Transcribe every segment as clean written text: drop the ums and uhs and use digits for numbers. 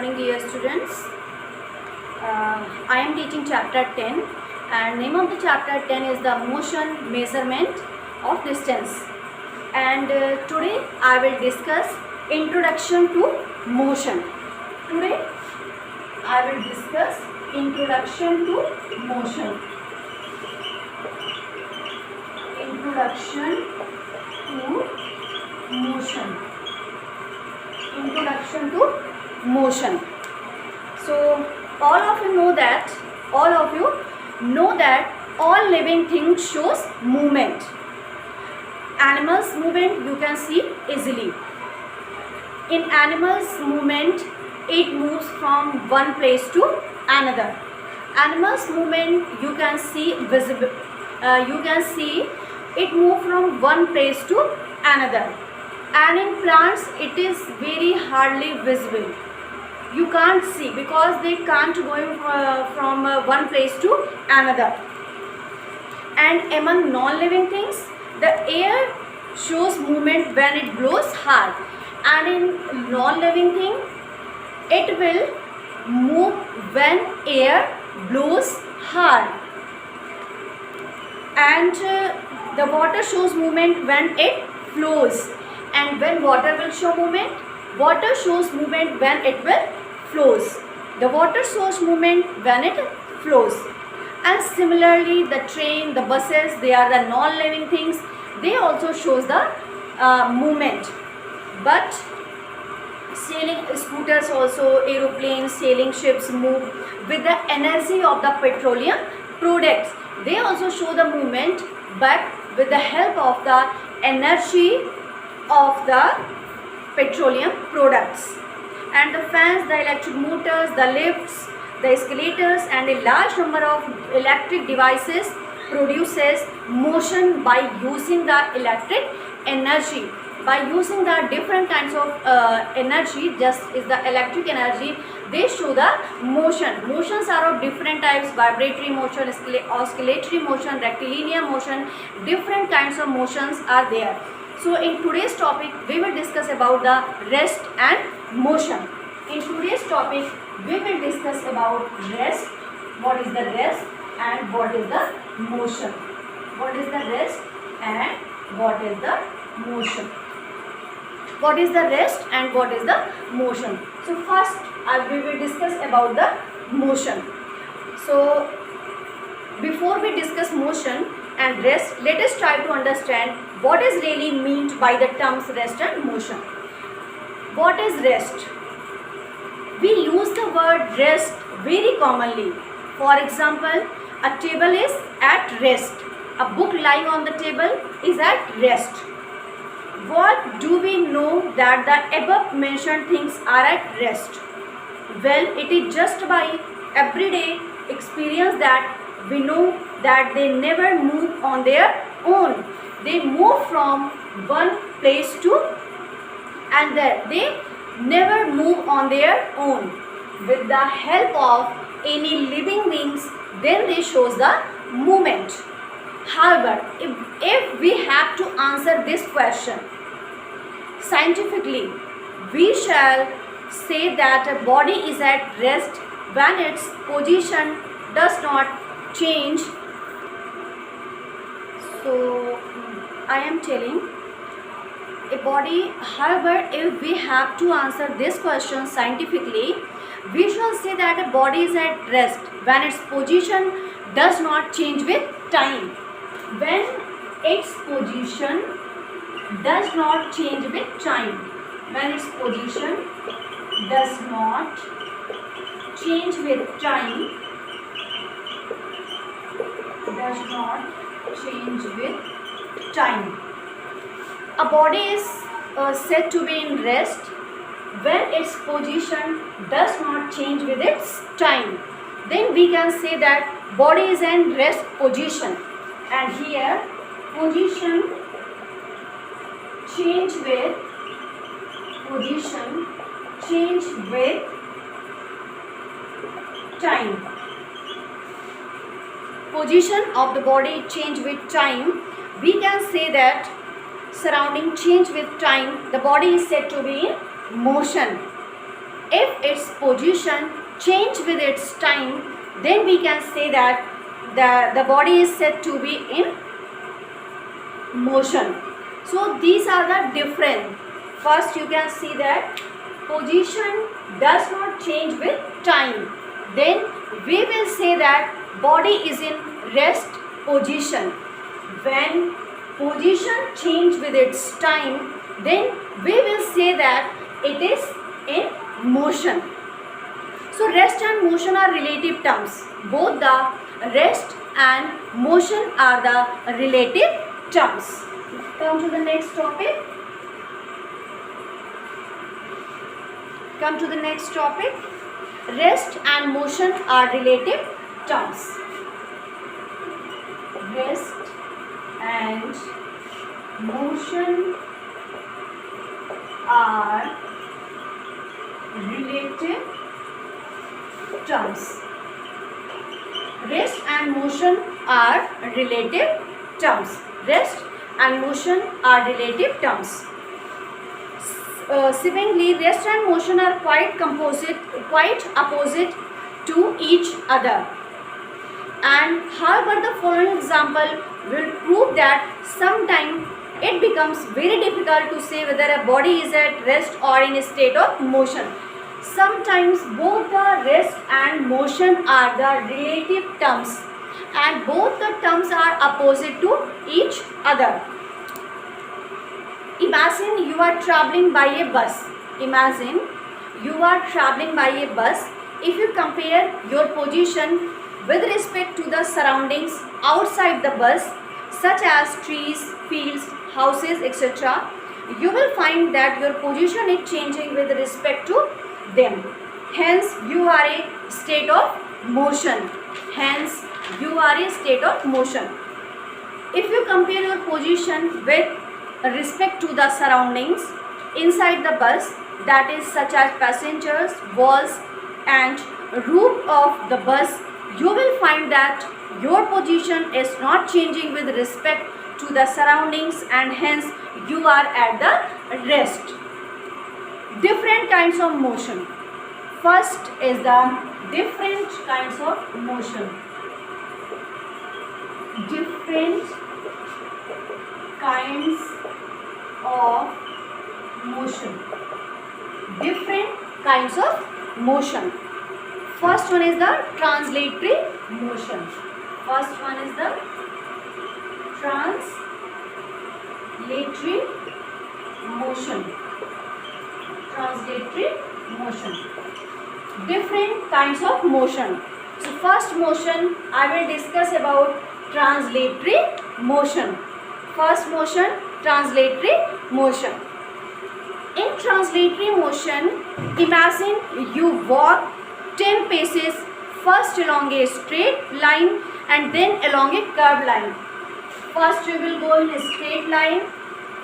morning, dear students. I am teaching chapter 10 and name of the chapter 10 is the motion measurement of distance. And today I will discuss introduction to motion. Today I will discuss introduction to motion. Introduction to motion. Introduction to motion. So all of you know that all living things shows movement. Animals movement you can see easily. In animals movement, it moves from one place to another. Animals movement you can see visible. You can see it move from one place to another. And in plants it is very hardly visible. You can't see because they can't go from one place to another. And among non-living things, the air shows movement when it blows hard, and in non-living thing it will move when air blows hard. And the water shows movement when it flows. And when water will show movement? Water shows movement when it will flows. The water shows movement when it flows. And similarly, the train, the buses, they are the non-living things. They also shows the movement. But sailing scooters also, aeroplanes, sailing ships move with the energy of the petroleum products. They also show the movement, but with the help of the energy of the petroleum products. And the fans, the electric motors, the lifts, the escalators and a large number of electric devices produces motion by using the electric energy. By using the different kinds of energy, just is the electric energy, they show the motion. Motions are of different types: vibratory motion, oscillatory motion, rectilinear motion. Different kinds of motions are there. So in today's topic we will discuss about the rest and motion. In today's topic we will discuss about rest, what is the rest and what is the motion. What is the rest and what is the motion. What is the rest and what is the motion. So first we will discuss about the motion. So before we discuss motion and rest, let us try to understand what is really meant by the terms rest and motion. What is rest? We use the word rest very commonly. For example, a table is at rest. A book lying on the table is at rest. What do we know that the above mentioned things are at rest? Well, it is just by everyday experience that we know that they never move on their own. They move from one place to another. They never move on their own. With the help of any living beings, then they shows the movement. However, if we have to answer this question scientifically, we shall say that a body is at rest when its position does not change. So I am telling a body, however, if we have to answer this question scientifically, we shall say that a body is at rest when its position does not change with time. When its position does not change with time. When its position does not change with time. Does not change with time. A body is said to be in rest when its position does not change with its time. Then we can say that body is in rest position. And here position change with time. Position of the body change with time. We can say that surrounding change with time, the body is said to be in motion. if its position change with its time, then we can say that the body is said to be in motion. So these are the different. First you can see that position does not change with time. Then we will say that body is in rest position. When position change with its time, then we will say that it is in motion. So rest and motion are relative terms. Both the rest and motion are the relative terms. Come to the next topic. Come to the next topic. Rest and motion are relative terms. Rest and motion are relative terms. Rest and motion are relative terms. Rest and motion are relative terms. Seemingly, rest and motion are quite opposite to each other. And however, the following example will prove that sometimes it becomes very difficult to say whether a body is at rest or in a state of motion. Sometimes both the rest and motion are the relative terms, and both the terms are opposite to each other. Imagine you are traveling by a bus. Imagine you are traveling by a bus. If you compare your position with respect to the surroundings outside the bus, such as trees, fields, houses, etc., you will find that your position is changing with respect to them. Hence, you are a state of motion. Hence, you are a state of motion. If you compare your position with respect to the surroundings inside the bus, that is such as passengers, walls and roof of the bus, you will find that your position is not changing with respect to the surroundings, and hence you are at the rest. Different kinds of motion. First is the different kinds of motion. Different kinds of motion. Different kinds of motion. First one is the translatory motion. First one is the translatory motion. Translatory motion. Different kinds of motion. So first motion I will discuss about translatory motion. First motion, translatory motion. In translatory motion, imagine you walk 10 paces, first along a straight line and then along a curved line. First you will go in a straight line,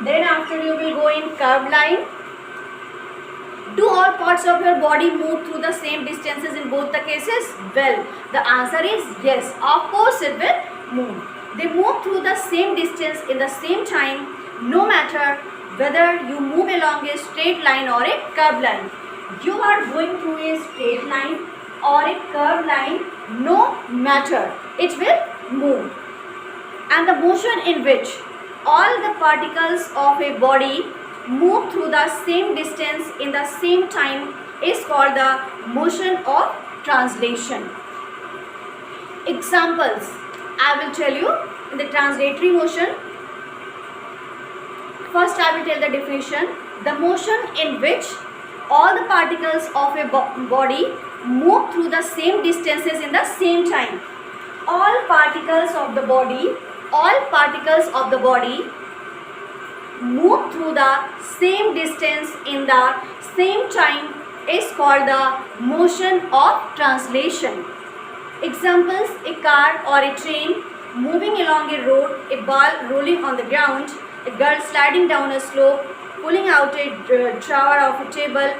then after you will go in curved line. Do all parts of your body move through the same distances in both the cases? Well, the answer is yes. Of course it will move. They move through the same distance in the same time, no matter whether you move along a straight line or a curved line. You are going through a straight line or a curved line, no matter, it will move. And the motion in which all the particles of a body move through the same distance in the same time is called the motion of translation. Examples I will tell you in the translatory motion. First I will tell the definition. The motion in which all the particles of a body move through the same distances in the same time. All particles of the body move through the same distance in the same time is called the motion of translation. Examples: a car or a train moving along a road, a ball rolling on the ground, a girl sliding down a slope, pulling out a drawer of a table,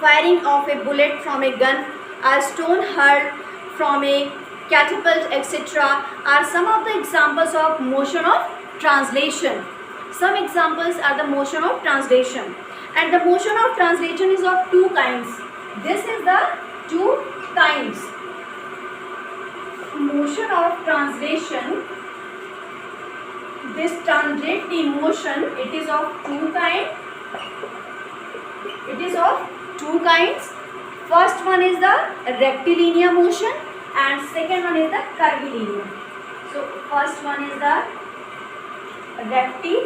firing off a bullet from a gun, a stone hurled from a catapult, etc. are some of the examples of motion of translation. Some examples are the motion of translation. And the motion of translation is of two kinds. This is the two kinds. Motion of translation, this translative motion, it is of two kinds. It is of two kinds. First one is the rectilinear motion and second one is the curvilinear. So first one is the rectilinear.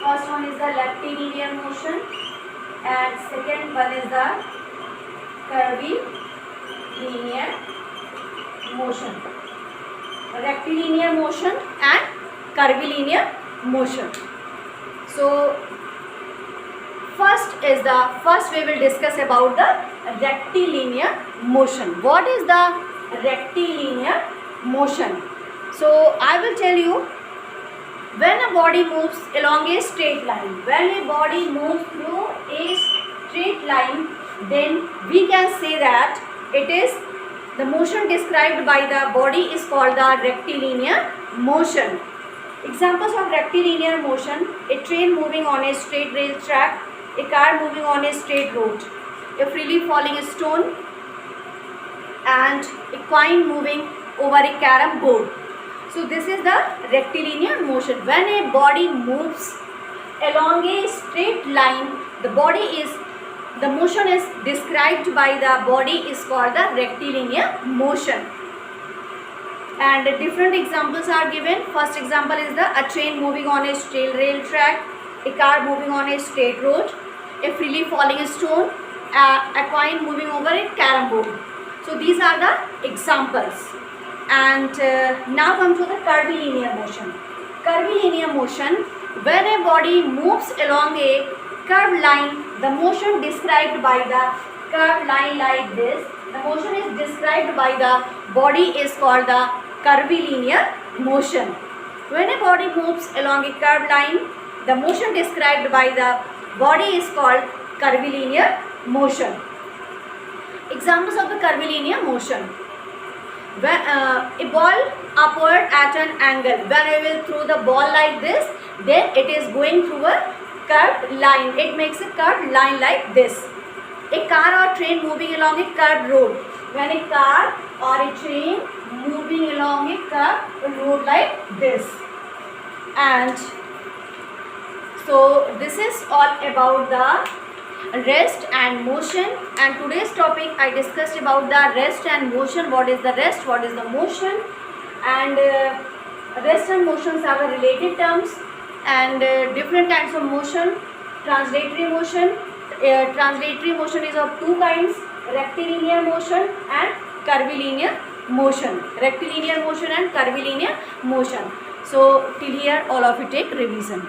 First one is the rectilinear motion and second one is the curvilinear motion. Rectilinear motion and curvilinear motion. So first we will discuss about the rectilinear motion. What is the rectilinear motion? So I will tell you, when a body moves along a straight line, when a body moves through a straight line, then we can say that it is the motion described by the body is called the rectilinear motion. Examples of rectilinear motion: a train moving on a straight rail track, a car moving on a straight road, a freely falling stone, and a coin moving over a carom board. So this is the rectilinear motion. When a body moves along a straight line, the motion is described by the body is called the rectilinear motion. And different examples are given. First example is a train moving on a straight rail track, a car moving on a straight road, a freely falling stone, a coin moving over a carom board. So these are the examples. And now come to the curvilinear motion. Curvilinear motion, when a body moves along a curved line, the motion described by the curved line like this, the motion is described by the body is called the curvilinear motion. When a body moves along a curved line, the motion described by the body is called curvilinear motion. Examples of the curvilinear motion: when a ball upward at an angle, when I will throw the ball like this, then it is going through a curved line. It makes a curved line like this. A car or train moving along a curved road, when a car or a train moving along a curved road like this. And so this is all about the rest and motion, and today's topic I discussed about the rest and motion. What is the rest, what is the motion, and rest and motions are the related terms, and different kinds of motion. Translatory motion, translatory motion is of two kinds: rectilinear motion and curvilinear motion. Rectilinear motion and curvilinear motion. So till here all of you take revision.